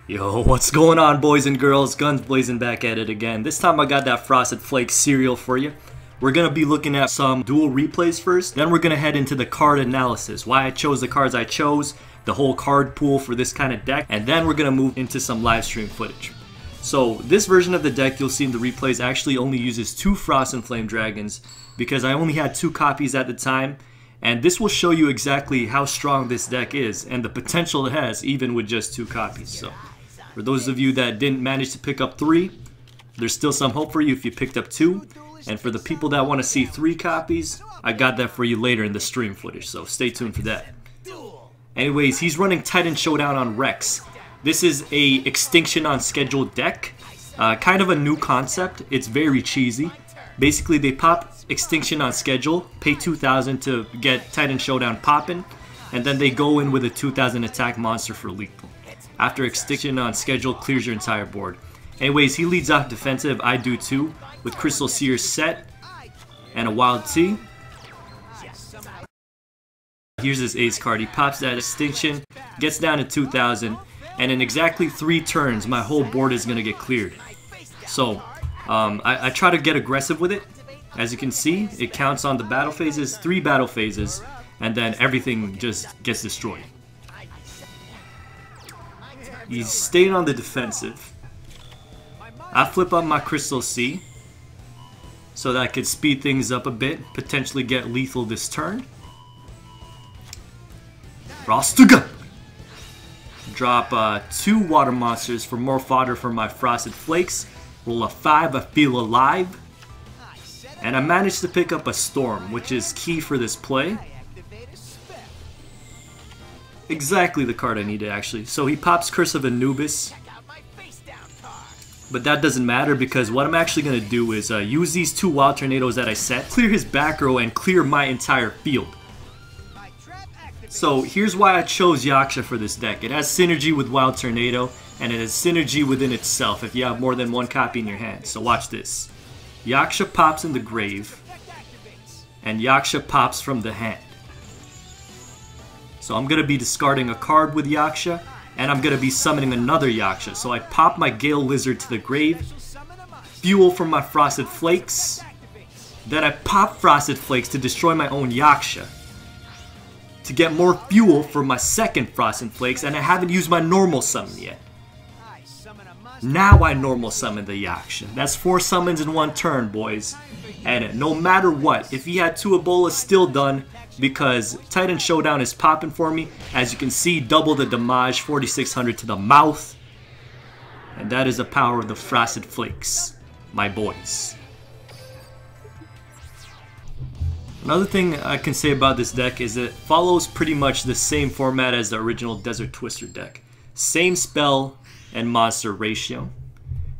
Yo, what's going on, boys and girls? Guns blazing back at it again. This time I got that Frosted Flakes cereal for you. We're going to be looking at some duel replays first. Then we're going to head into the card analysis. Why I chose the cards I chose, the whole card pool for this kind of deck. And then we're going to move into some live stream footage. So this version of the deck you'll see in the replays actually only uses 2 Frost and Flame Dragons because I only had 2 copies at the time. And this will show you exactly how strong this deck is and the potential it has even with just 2 copies. So for those of you that didn't manage to pick up 3, there's still some hope for you if you picked up 2. And for the people that want to see 3 copies, I got that for you later in the stream footage, so stay tuned for that. Anyways, he's running Titan Showdown on Rex. This is a Extinction on Schedule deck. Kind of a new concept. It's very cheesy. Basically, they pop Extinction on Schedule, pay 2,000 to get Titan Showdown popping, and then they go in with a 2,000 attack monster for lethal. After Extinction on Schedule clears your entire board. Anyways, he leads off defensive, I do too, with Crystal Seer set and a Wild T. Here's his ace card. He pops that Extinction, gets down to 2,000, and in exactly 3 turns, my whole board is going to get cleared. So, I try to get aggressive with it. As you can see, it counts on the battle phases, 3 battle phases, and then everything just gets destroyed. He's staying on the defensive. I flip up my Crystal C so that I could speed things up a bit, potentially get lethal this turn. Frostuga! Drop 2 water monsters for more fodder for my Frosted Flakes. Roll a 5, I feel alive. And I managed to pick up a Storm, which is key for this play. Exactly the card I needed, actually. So he pops Curse of Anubis. But that doesn't matter because what I'm actually going to do is use these 2 Wild Tornadoes that I set, clear his back row, and clear my entire field. So here's why I chose Yaksha for this deck. It has synergy with Wild Tornado, and it has synergy within itself if you have more than 1 copy in your hand. So watch this. Yaksha pops in the grave, and Yaksha pops from the hand. So I'm going to be discarding a card with Yaksha, and I'm going to be summoning another Yaksha. So I pop my Gale Lizard to the grave, fuel from my Frosted Flakes, then I pop Frosted Flakes to destroy my own Yaksha, to get more fuel for my second Frosted Flakes, and I haven't used my normal summon yet. Now I normal summon the Yaksha. That's 4 summons in 1 turn, boys. And no matter what, if he had 2 Ebola, still done, because Titan Showdown is popping for me. As you can see, double the damage, 4,600 to the mouth. And that is the power of the Frosted Flakes, my boys. Another thing I can say about this deck is it follows pretty much the same format as the original Desert Twister deck. Same spell and monster ratio.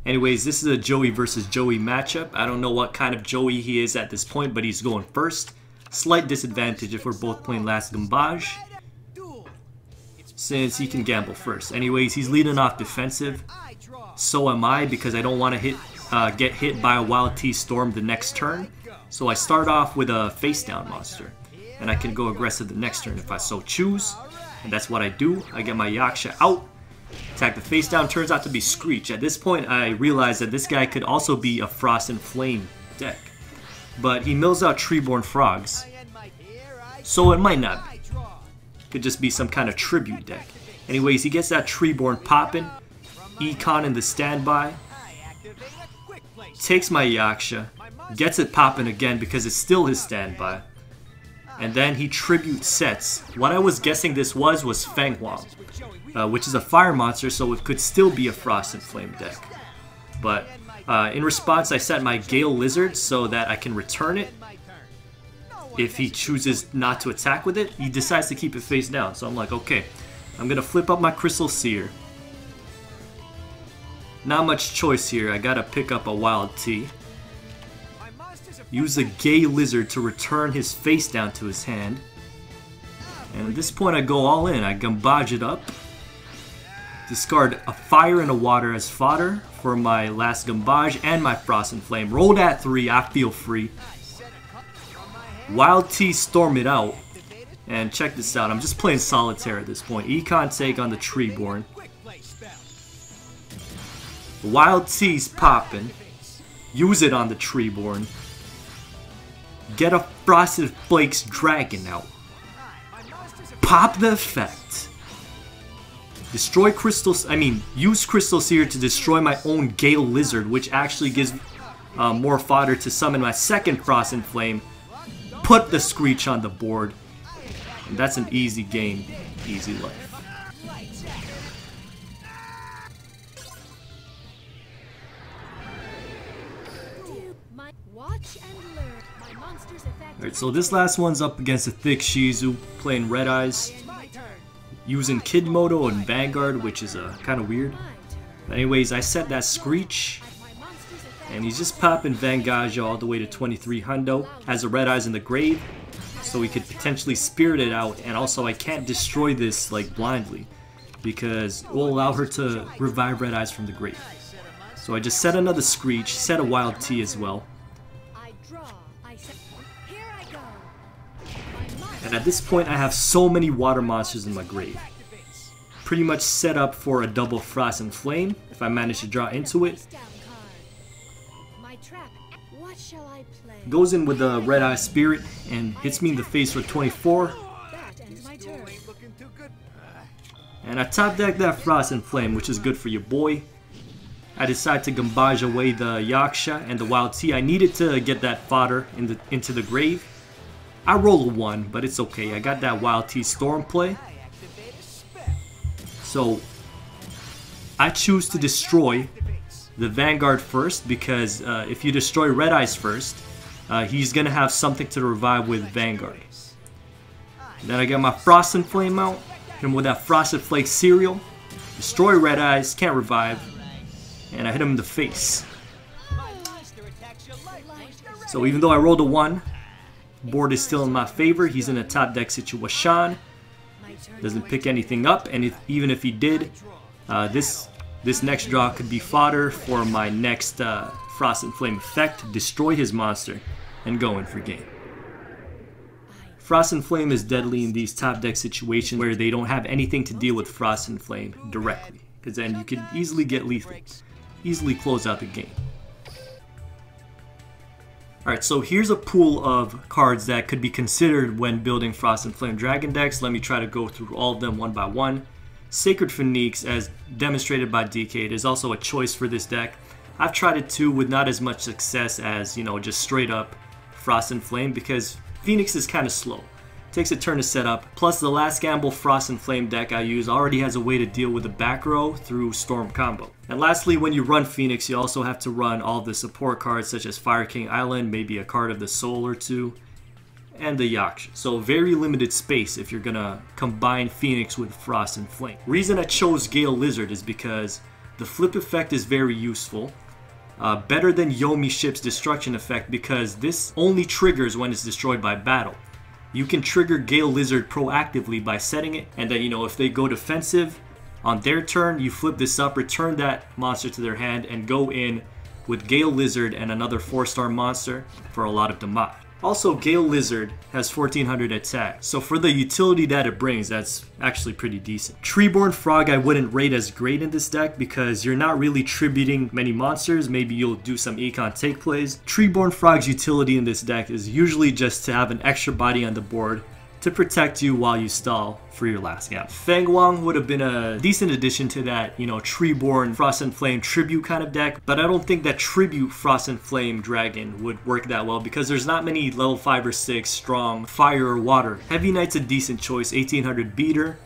Anyways, this is a Joey versus Joey matchup. I don't know what kind of Joey he is at this point, but he's going first. Slight disadvantage if we're both playing last Gambage, since he can gamble first. Anyways, he's leading off defensive. So am I, because I don't want to get hit by a Wild T Storm the next turn. So I start off with a face down monster, and I can go aggressive the next turn if I so choose. And that's what I do. I get my Yaksha out. Attack the face down, turns out to be Screech. At this point I realize that this guy could also be a Frost and Flame deck. But he mills out Treeborn Frogs, so it might not be. Could just be some kind of tribute deck. Anyways, he gets that Treeborn popping. Econ in the standby. Takes my Yaksha. Gets it popping again because it's still his standby. And then he tribute sets. What I was guessing this was Fang Huang, which is a fire monster, so it could still be a Frost and Flame deck. But in response, I set my Gale Lizard so that I can return it. If he chooses not to attack with it, he decides to keep it face down. So I'm like, okay, I'm going to flip up my Crystal Seer. Not much choice here. I got to pick up a Wild T. Use a Gale Lizard to return his face down to his hand. And at this point I go all in. I Gambage it up. Discard a fire and a water as fodder for my last Gambage and my Frost and Flame. Roll that 3, I feel free. Wild T Storm it out. And check this out, I'm just playing solitaire at this point. Econ take on the Treeborn. Wild T's popping. Use it on the Treeborn. Get a Frosted Flakes Dragon out. Pop the effect. Destroy crystals. Use Crystal Seer to destroy my own Gale Lizard, which actually gives more fodder to summon my second Frost and Flame. Put the Screech on the board. And that's an easy game, easy life. Alright, so this last one's up against a thick Shizu playing Red Eyes, using Kid Moto and Vanguard, which is kind of weird. But anyways, I set that Screech, and he's just popping Vangaja all the way to 23 hundo. Has a Red Eyes in the grave, so we could potentially Spirit it out, and also I can't destroy this like blindly, because it will allow her to revive Red Eyes from the grave. So I just set another Screech, set a Wild T as well. And at this point I have so many water monsters in my grave. Pretty much set up for a double Frost and Flame if I manage to draw into it. Goes in with a Red Eye Spirit and hits me in the face for 24. And I top deck that Frost and Flame, which is good for your boy. I decide to gambage away the Yaksha and the Wild T. I needed to get that fodder into the grave. I roll a 1, but it's okay. I got that Wild T Storm play. So I choose to destroy the Vanguard first, because if you destroy Red Eyes first, he's going to have something to revive with Vanguard. Then I get my Frost and Flame out, hit him with that Frosted Flake cereal, destroy Red Eyes, can't revive, and I hit him in the face. So even though I rolled a 1, board is still in my favor. He's in a top deck situation. Doesn't pick anything up, and even if he did, this next draw could be fodder for my next Frost and Flame effect, destroy his monster, and go in for game. Frost and Flame is deadly in these top deck situations where they don't have anything to deal with Frost and Flame directly, because then you could easily get lethal, easily close out the game. Alright, so here's a pool of cards that could be considered when building Frost and Flame Dragon decks. Let me try to go through all of them one by one. Sacred Phoenix, as demonstrated by DK, is also a choice for this deck. I've tried it too with not as much success as, just straight up Frost and Flame, because Phoenix is kind of slow. Takes a turn to set up, plus the last gamble Frost and Flame deck I use already has a way to deal with the back row through Storm combo. And lastly, when you run Phoenix, you also have to run all the support cards such as Fire King Island, maybe a card of the Soul or two, and the Yaksha. So very limited space if you're gonna combine Phoenix with Frost and Flame. Reason I chose Gale Lizard is because the flip effect is very useful. Better than Yomi Ship's destruction effect, because this only triggers when it's destroyed by battle. You can trigger Gale Lizard proactively by setting it, and then if they go defensive on their turn, you flip this up, return that monster to their hand, and go in with Gale Lizard and another 4-star monster for a lot of damage. Also, Gale Lizard has 1400 attack, so for the utility that it brings, that's actually pretty decent. Treeborn Frog I wouldn't rate as great in this deck because you're not really tributing many monsters. Maybe you'll do some econ take plays. Treeborn Frog's utility in this deck is usually just to have an extra body on the board to protect you while you stall for your last gap. Feng Wang would have been a decent addition to that, Treeborn Frost and Flame Tribute kind of deck, but I don't think that Tribute Frost and Flame Dragon would work that well because there's not many level 5 or 6 strong fire or water. Heavy Knight's a decent choice. 1800 beater,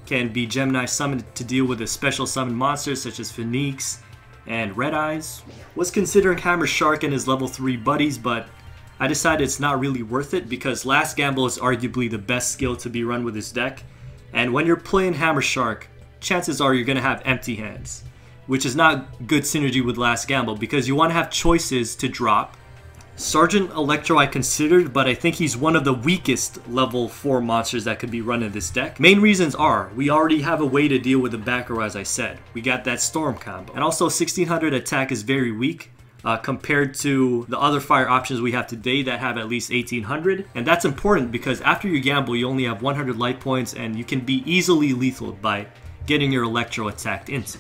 can be Gemini summoned to deal with a special summon monsters such as Phoenix and Red Eyes. Was considering Hammer Shark and his level 3 buddies, but I decided it's not really worth it because Last Gamble is arguably the best skill to be run with this deck. And when you're playing Hammer Shark, chances are you're going to have empty hands, which is not good synergy with Last Gamble because you want to have choices to drop. Sergeant Electro I considered, but I think he's one of the weakest level 4 monsters that could be run in this deck. Main reasons are, we already have a way to deal with the back row as I said. We got that Storm combo. And also 1600 attack is very weak. Compared to the other fire options we have today that have at least 1800. And that's important because after you gamble, you only have 100 life points and you can be easily lethal by getting your Electro attacked into.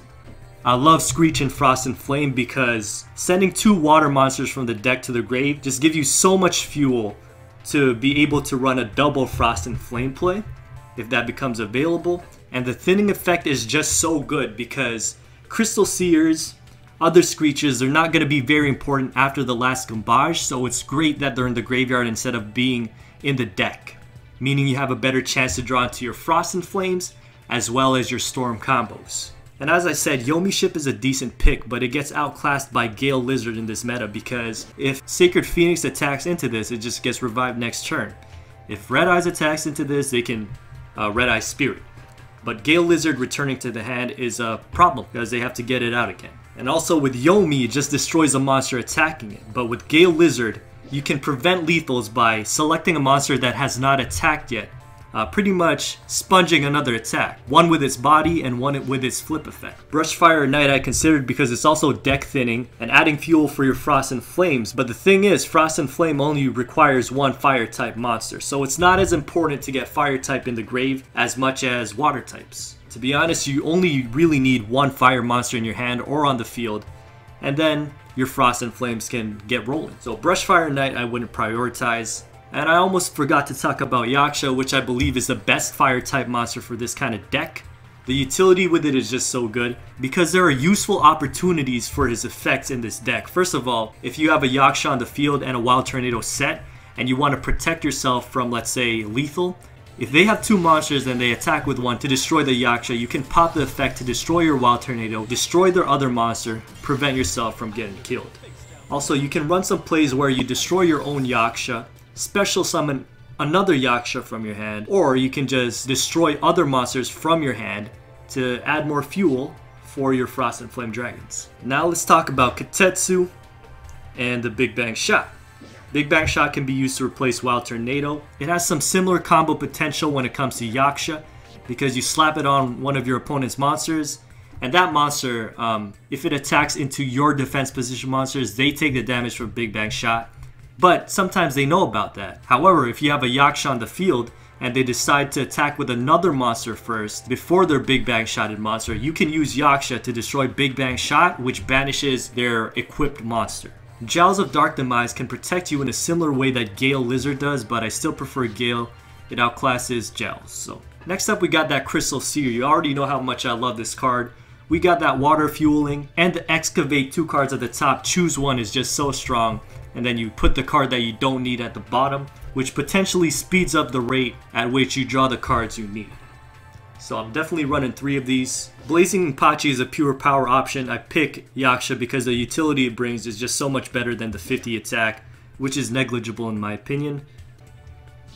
I love Screech and Frost and Flame because sending 2 water monsters from the deck to the grave just gives you so much fuel to be able to run a double Frost and Flame play if that becomes available. And the thinning effect is just so good because Crystal Seers, other Screeches, they're not going to be very important after the last Gambage, so it's great that they're in the graveyard instead of being in the deck, meaning you have a better chance to draw into your Frost and Flames as well as your Storm combos. And as I said, Yomi Ship is a decent pick, but it gets outclassed by Gale Lizard in this meta because if Sacred Phoenix attacks into this, it just gets revived next turn. If Red Eyes attacks into this, they can Red Eye Spirit. But Gale Lizard returning to the hand is a problem because they have to get it out again. And also with Yomi, it just destroys a monster attacking it. But with Gale Lizard, you can prevent lethals by selecting a monster that has not attacked yet. Pretty much sponging another attack. One with its body and one with its flip effect. Brushfire Knight I considered because it's also deck thinning and adding fuel for your Frost and Flames. But the thing is, Frost and Flame only requires 1 fire type monster. So it's not as important to get fire type in the grave as much as water types. To be honest, you only really need 1 fire monster in your hand or on the field. And then your Frost and Flames can get rolling. So Brushfire Knight I wouldn't prioritize. And I almost forgot to talk about Yaksha, which I believe is the best fire type monster for this kind of deck. The utility with it is just so good because there are useful opportunities for his effects in this deck. First of all, if you have a Yaksha on the field and a Wild Tornado set and you want to protect yourself from, let's say, lethal, if they have 2 monsters and they attack with 1 to destroy the Yaksha, you can pop the effect to destroy your Wild Tornado, destroy their other monster, prevent yourself from getting killed. Also, you can run some plays where you destroy your own Yaksha, special summon another Yaksha from your hand, or you can just destroy other monsters from your hand to add more fuel for your Frost and Flame Dragons. Now let's talk about Katetsu and the Big Bang Shot. Big Bang Shot can be used to replace Wild Tornado. It has some similar combo potential when it comes to Yaksha because you slap it on one of your opponent's monsters and that monster, if it attacks into your defense position monsters, they take the damage from Big Bang Shot. But sometimes they know about that. However, if you have a Yaksha on the field and they decide to attack with another monster first before their Big Bang Shotted monster, you can use Yaksha to destroy Big Bang Shot, which banishes their equipped monster. Jowls of Dark Demise can protect you in a similar way that Gale Lizard does, but I still prefer Gale. It outclasses Jowls. So next up we got that Crystal Seer. You already know how much I love this card. We got that Water Fueling and the Excavate 2 cards at the top. Choose one is just so strong. And then you put the card that you don't need at the bottom, which potentially speeds up the rate at which you draw the cards you need. So I'm definitely running 3 of these. Blazing Pachi is a pure power option. I pick Yaksha because the utility it brings is just so much better than the 50 attack, which is negligible in my opinion.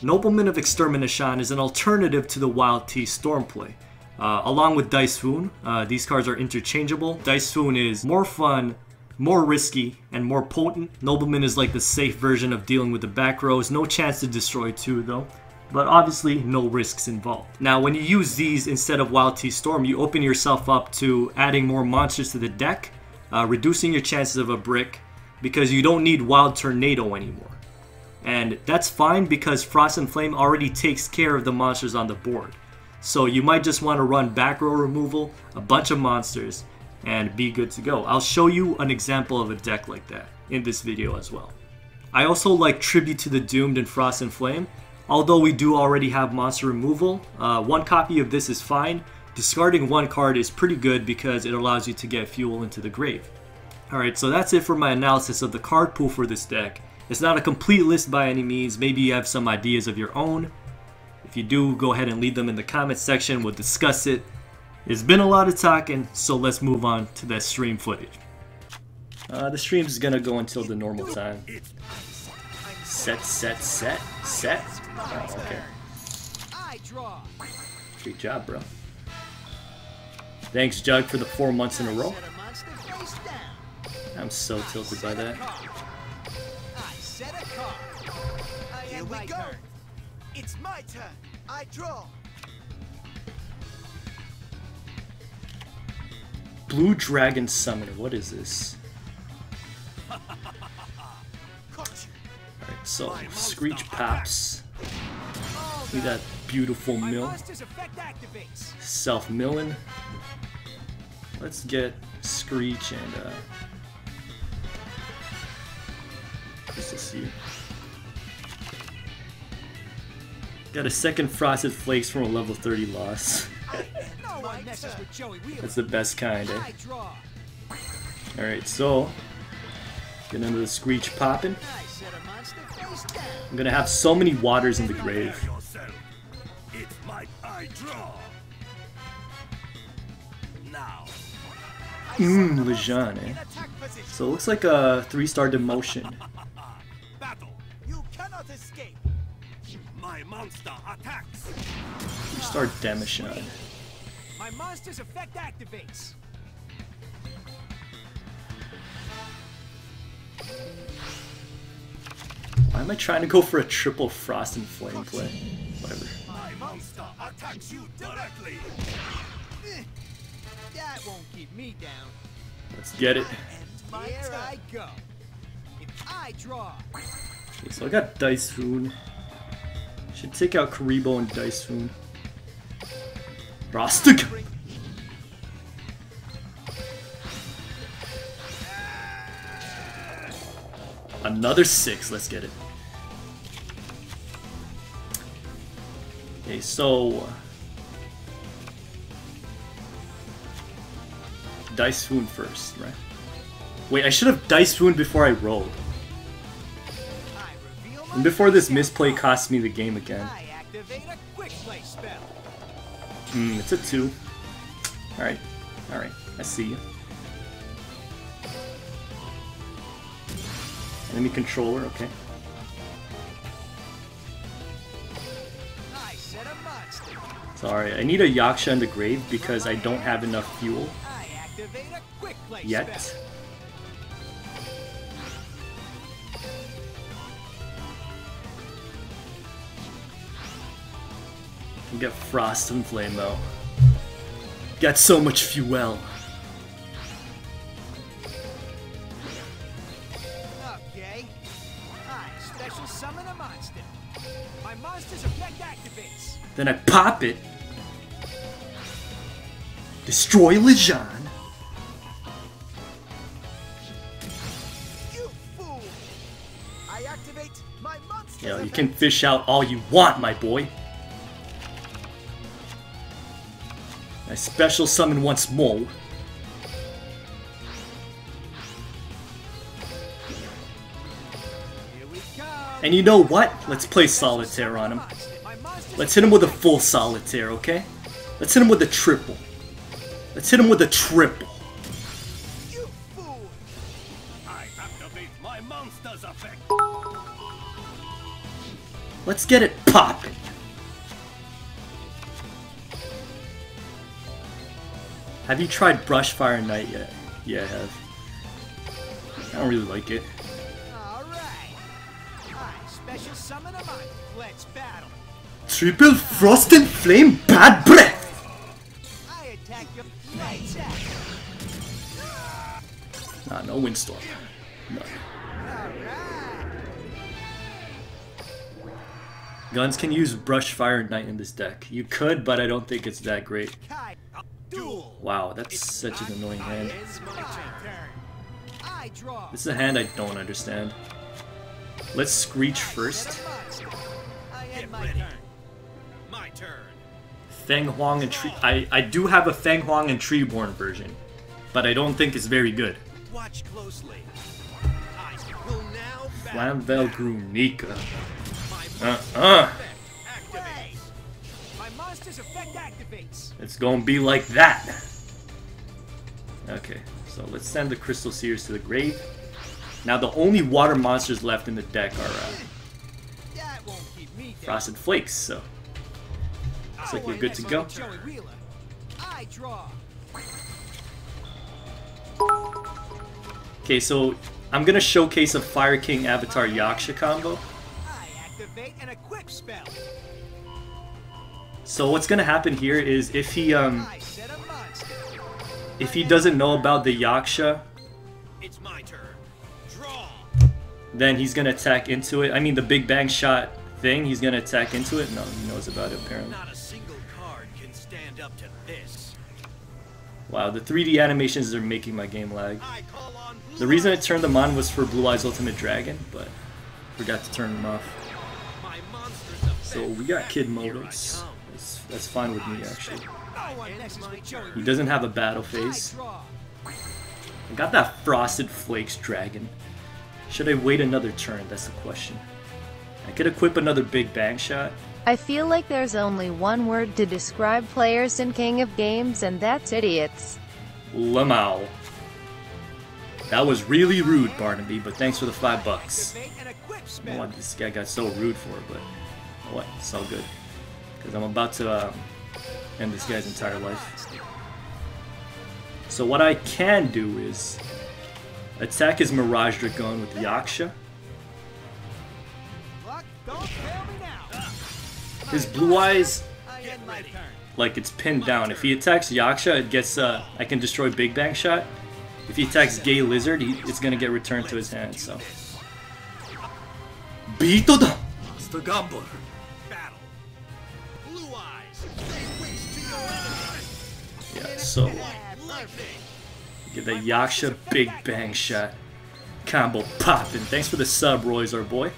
Nobleman of Extermination is an alternative to the Wild T Storm play. Along with Dice Foon, these cards are interchangeable. Dice Foon is more fun, more risky, and more potent. Nobleman is like the safe version of dealing with the back rows. No chance to destroy 2 though, but obviously no risks involved. Now when you use these instead of Wild T Storm, you open yourself up to adding more monsters to the deck, reducing your chances of a brick because you don't need Wild Tornado anymore. And that's fine because Frost and Flame already takes care of the monsters on the board. So you might just want to run back row removal, a bunch of monsters, and be good to go. I'll show you an example of a deck like that in this video as well. I also like Tribute to the Doomed and Frost and Flame. Although we do already have monster removal, 1 copy of this is fine. Discarding 1 card is pretty good because it allows you to get fuel into the grave. Alright, so that's it for my analysis of the card pool for this deck. It's not a complete list by any means. Maybe you have some ideas of your own. If you do, go ahead and leave them in the comment section. We'll discuss it. It's been a lot of talking, so let's move on to that stream footage. The stream is gonna go until the normal time. Set. Oh, okay. Great job, bro. Thanks, Jug, for the 4 months in a row. I'm so tilted by that. Here we go. It's my turn. I draw. Blue Dragon Summoner, what is this? Alright, so Screech pops. See that beautiful mill? Self-milling. Let's get Screech and Crystal Seer. Got a second Frosted Flakes from a level 30 loss. That's the best kind, eh? Alright, so get into the Screech popping. I'm gonna have so many waters in the grave. Lejeune, eh? So it looks like a 3-star demotion. You cannot escape. My monster attacks. 3-star demotion. My monster's effect activates. Why am I trying to go for a triple Frost and Flame play? Whatever. My monster attacks you directly. That won't keep me down. Let's get it. Here I go. If I draw. Okay, so I got Dice Foon. Should take out Karibo and Dice Foon. Rostic. Another 6. Let's get it. Okay, so Dice Foon first, right? Wait, I should have Dice Foon before I rolled. And before this misplay cost me the game again. It's a 2. Alright, alright, I see you. Enemy controller, okay. Sorry, I need a Yaksha in the grave because I don't have enough fuel yet. Can get Frost and Flame though. Got so much fuel. Okay. I special summon a monster. My monster's effect activates. Then I pop it. Destroy Lejeune. You fool! I activate my monster. Yeah, you can fish out all you want, my boy. I special summon once more. And you know what? Let's play Solitaire on him. Let's hit him with a full Solitaire, okay? Let's hit him with a triple. Let's hit him with a triple. You fool! I activate my monster's effect. Let's get it poppin'. Have you tried Brushfire Knight yet? Yeah, I have. I don't really like it. Alright. I special summon a monster. Let's battle. Triple Frost and Flame Bad Breath! I attack your right attack. Nah, no Windstorm. No. Alright. Guns can use Brushfire Knight in this deck. You could, but I don't think it's that great. Duel. Wow, that's such an annoying hand. It's my turn. I draw. This is a hand I don't understand. Let's Screech first. I end my turn. My turn. Feng Huang and Tree. I do have a Feng Huang and Treeborn version, but I don't think it's very good. Watch closely. I will now Flamvel Grunica. activate. My monster's effect activates. It's gonna be like that. Okay, so let's send the Crystal Seers to the grave. Now the only water monsters left in the deck are That won't keep me down. Frosted Flakes, so looks like we're good to go. I draw. Okay, so I'm gonna showcase a Fire King Avatar Yaksha combo. I activate an equip spell. So what's gonna happen here is if he I set a monster. if he doesn't know about the Yaksha, It's my turn. Draw. then he's gonna attack into it. I mean the Big Bang Shot thing, he's gonna attack into it. No, he knows about it apparently. Not a single card can stand up to this. Wow, the 3D animations are making my game lag. The reason I turned them on was for Blue Eyes Ultimate Dragon, but forgot to turn them off. So we got kid modes. That's fine with me, actually. He doesn't have a battle phase. I got that Frosted Flakes Dragon. Should I wait another turn? That's the question. I could equip another Big Bang Shot. I feel like there's only one word to describe players in King of Games, and that's idiots. Lamau. That was really rude, Barnaby, but thanks for the $5. I don't know what this guy got so rude for, but you know what? It's all good. Because I'm about to end this guy's entire life. So what I can do is attack his Mirage Dragon with Yaksha. His Blue Eyes, like, it's pinned down. If he attacks Yaksha, it gets I can destroy Big Bang Shot. If he attacks Gay Lizard, it's gonna get returned to his hand. So, Beato da. The Gambler. Battle. Blue Eyes. Yeah. So get the Yaksha Big Bang Shot combo popping. Thanks for the sub, Roy's our boy.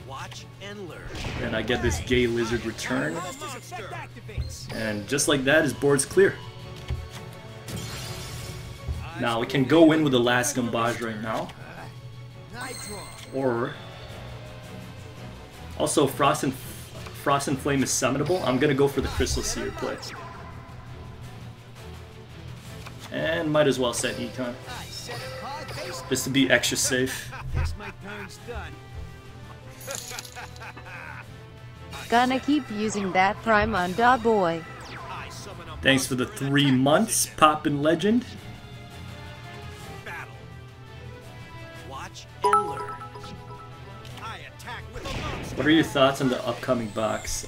Watch and learn. And I get this Gay Lizard return. And just like that, his board's clear. Now we can go in with the last Gambage right now. Or also Frost and Flame is summonable. I'm gonna go for the Crystal Seer play. And might as well set Econ. Just to be extra safe. Gonna keep using that Prime on Da Boy. Thanks for the 3 months, Poppin' Legend. What are your thoughts on the upcoming box?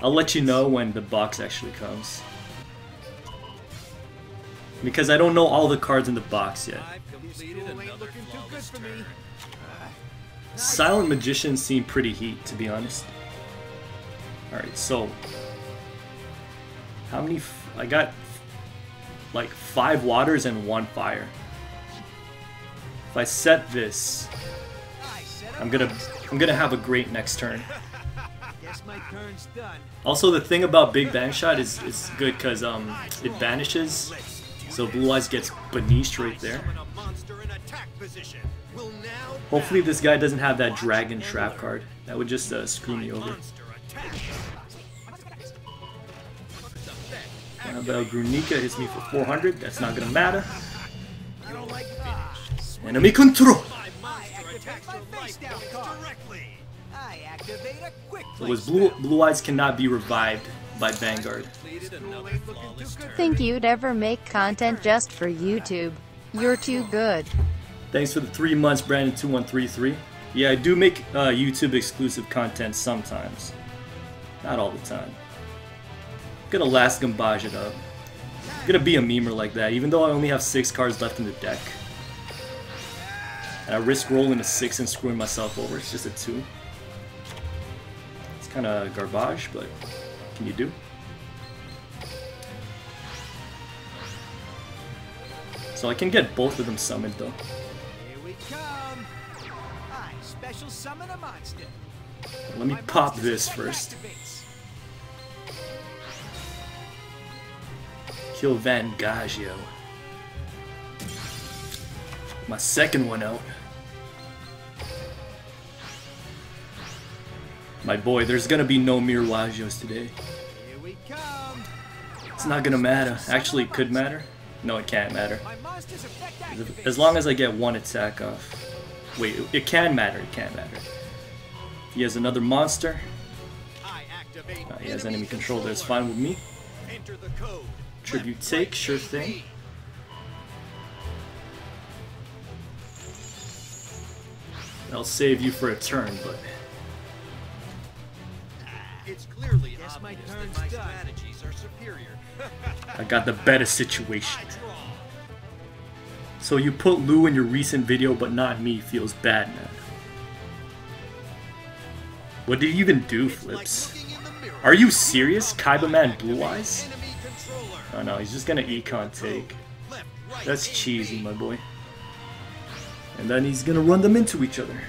I'll let you know when the box actually comes. Because I don't know all the cards in the box yet. Silent Magicians seem pretty heat, to be honest. Alright, so how many? I got like 5 waters and 1 fire. If I set this, I'm gonna have a great next turn. Also, the thing about Big Bang Shot is it's good because it banishes, so Blue Eyes gets banished right there. Hopefully this guy doesn't have that Dragon Trap card. That would just screw me over. Grunica hits me for 400. That's not gonna matter. Enemy control. So his Blue Eyes cannot be revived by Vanguard. Think you'd ever make content just for YouTube? You're too good. Thanks for the 3 months, Brandon2133. Yeah, I do make YouTube exclusive content sometimes. Not all the time. I'm gonna last Gambage it up. I'm gonna be a memer like that, even though I only have 6 cards left in the deck. And I risk rolling a 6 and screwing myself over. It's just a 2. It's kind of garbage, but what can you do? So I can get both of them summoned though. Here we come. I special summon a monster. Let me pop this first. Kill Van Gaggio. My second one out. My boy, there's gonna be no Miragios today. Here we come. It's not gonna matter. Actually, it could matter. No, it can't matter. As long as I get 1 attack off. Wait, it can matter. It can matter. He has another monster. He has enemy control. That's fine with me. Tribute take, sure thing. I'll save you for a turn, but It's clearly obvious that my strategies are superior. I got the better situation. So you put Lou in your recent video, but not me, feels bad, man. What did you even do, Flips? Are you serious, Kaiba Man Blue Eyes? Oh no, he's just gonna econ take. That's cheesy, my boy. And then he's gonna run them into each other.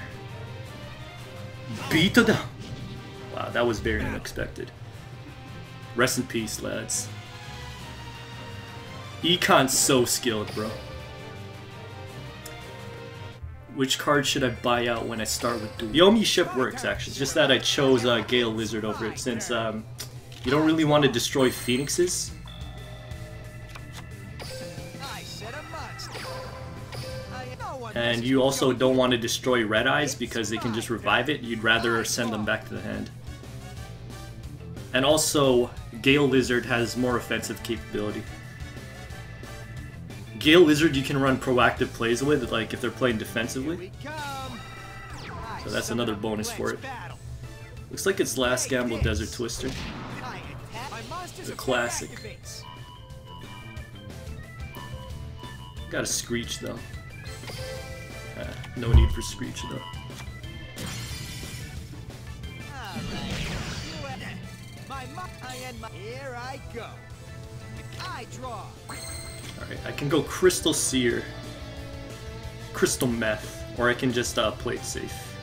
Beat it down. Wow, that was very unexpected. Rest in peace, lads. Econ's so skilled, bro. Which card should I buy out when I start with Duel? The Omi ship works, actually. It's just that I chose Gale Lizard over it, since you don't really want to destroy Phoenixes. And you also don't want to destroy Red Eyes because they can just revive it. You'd rather send them back to the hand. And also, Gale Lizard has more offensive capability. Gale Lizard you can run proactive plays with, like if they're playing defensively. So that's another bonus for it. Looks like it's Last Gamble Desert Twister. The classic. Got a Screech though. No need for Screech though. Here I go. I draw. Alright, I can go Crystal Seer, Crystal Meth, or I can just play it safe.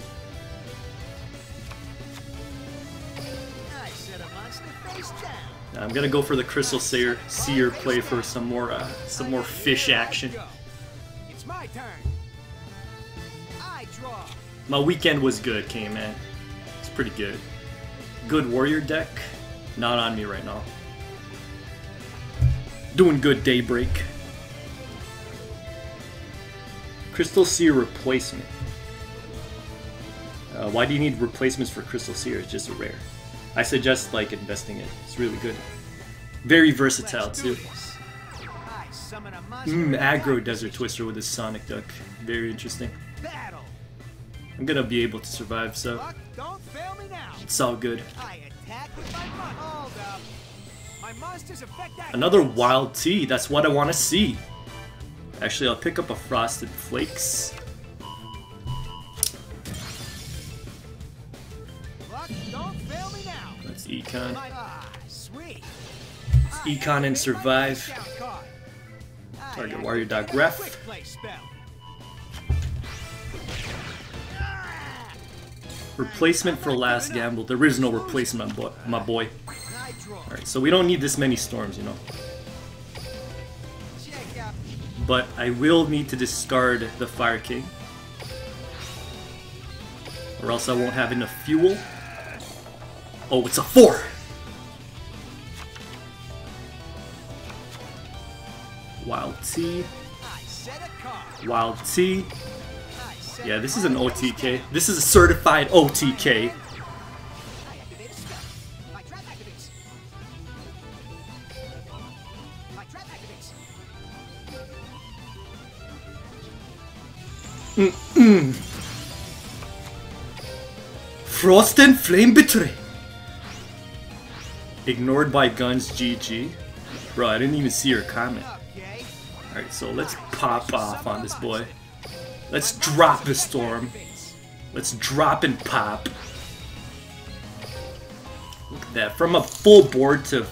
I set a monster face down. I'm gonna go for the Crystal Seer play for some more fish action. It's my turn. I draw. My weekend was good, K-Man. It's pretty good. Good warrior deck. Not on me right now. Doing good, Daybreak. Crystal Seer replacement. Why do you need replacements for Crystal Seer? It's just a rare. I suggest like investing it. It's really good. Very versatile too. Aggro Desert Twister with his Sonic Duck. Very interesting. I'm gonna be able to survive, so it's all good. Another Wild Tea, that's what I want to see. Actually, I'll pick up a Frosted Flakes. Let's Econ. Let's Econ and survive. Target Warrior Dog Ref. Replacement for Last Gamble. There is no replacement, my boy. Alright, so we don't need this many storms, you know. But I will need to discard the Fire King, or else I won't have enough fuel. Oh, it's a 4! Wild Tea. Wild Tea. Yeah, this is an OTK. This is a certified OTK. Frost and Flame Betray. Ignored by Guns, GG. Bro, I didn't even see her comment. Alright, so let's pop off on this boy. Let's drop the storm. Let's drop and pop. Look at that. From a full board to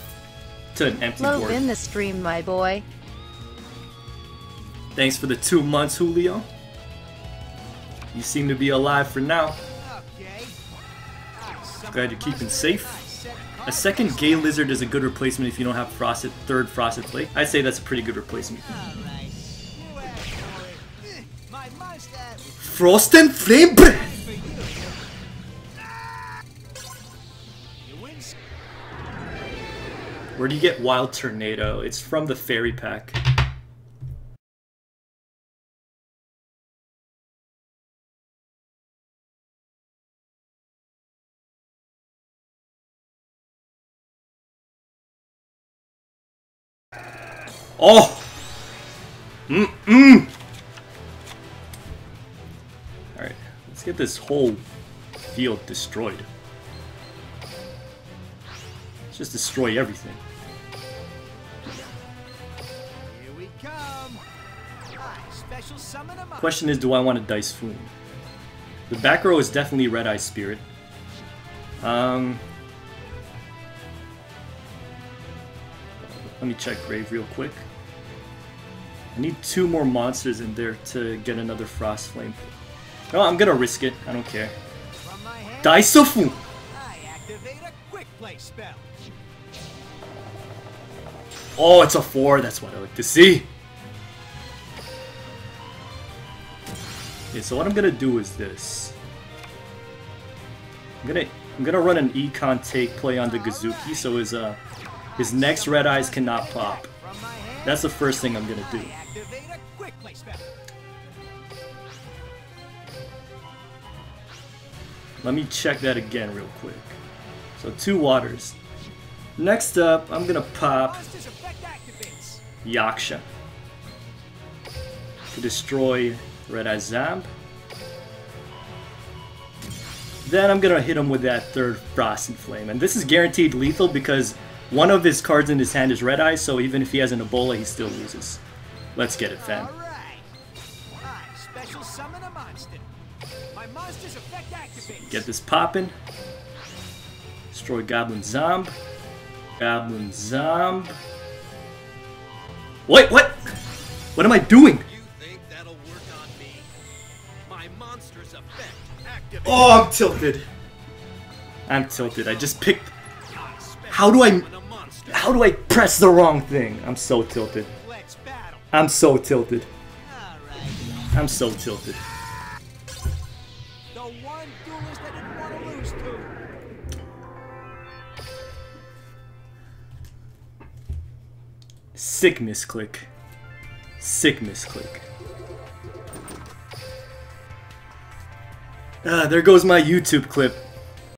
an empty board. Love in the stream, my boy. Thanks for the 2 months, Julio. You seem to be alive for now. Glad you're keeping safe. A second Gale Lizard is a good replacement if you don't have third Frosted Flake. I'd say that's a pretty good replacement. Frost and Flame Breath! Where do you get Wild Tornado? It's from the Fairy Pack. Oh! Alright, let's get this whole field destroyed. Let's just destroy everything. Here we come. Special summon a monster. Question is, do I want to Dice Foon? The back row is definitely Red Eye Spirit. Let me check Grave real quick. I need 2 more monsters in there to get another Frost Flame. No, I'm gonna risk it. I don't care. From my hand, Daisofu! I activate a quick play spell. Oh, it's a 4. That's what I like to see. Okay, so what I'm gonna do is this. I'm gonna run an econ take play on the Gazuki, so his next red eyes cannot pop. From my hand, That's the first thing I'm gonna do. I activate a quick play spell. Let me check that again real quick. So 2 waters. Next up, I'm gonna pop Monster's effect activates. Yaksha to destroy Red Eye Zamb. Then I'm gonna hit him with that 3rd Frosted Flame, and this is guaranteed lethal because one of his cards in his hand is Red Eye, so even if he has an Ebola, he still loses. Let's get it, fam. Alright. I special summon a monster. My monster's effect activates. Get this poppin'. Destroy Goblin Zomb. Goblin Zomb. Wait, what? What am I doing? You think that'll work on me? My monster's effect activates. Oh, I'm tilted. I'm tilted. I just picked... I special How do I... summon a monster. How do I press the wrong thing? I'm so tilted. Let's battle. I'm so tilted. Alright. I'm so tilted. The one duelist I didn't want to lose to. Sick misclick. Sick misclick. There goes my YouTube clip.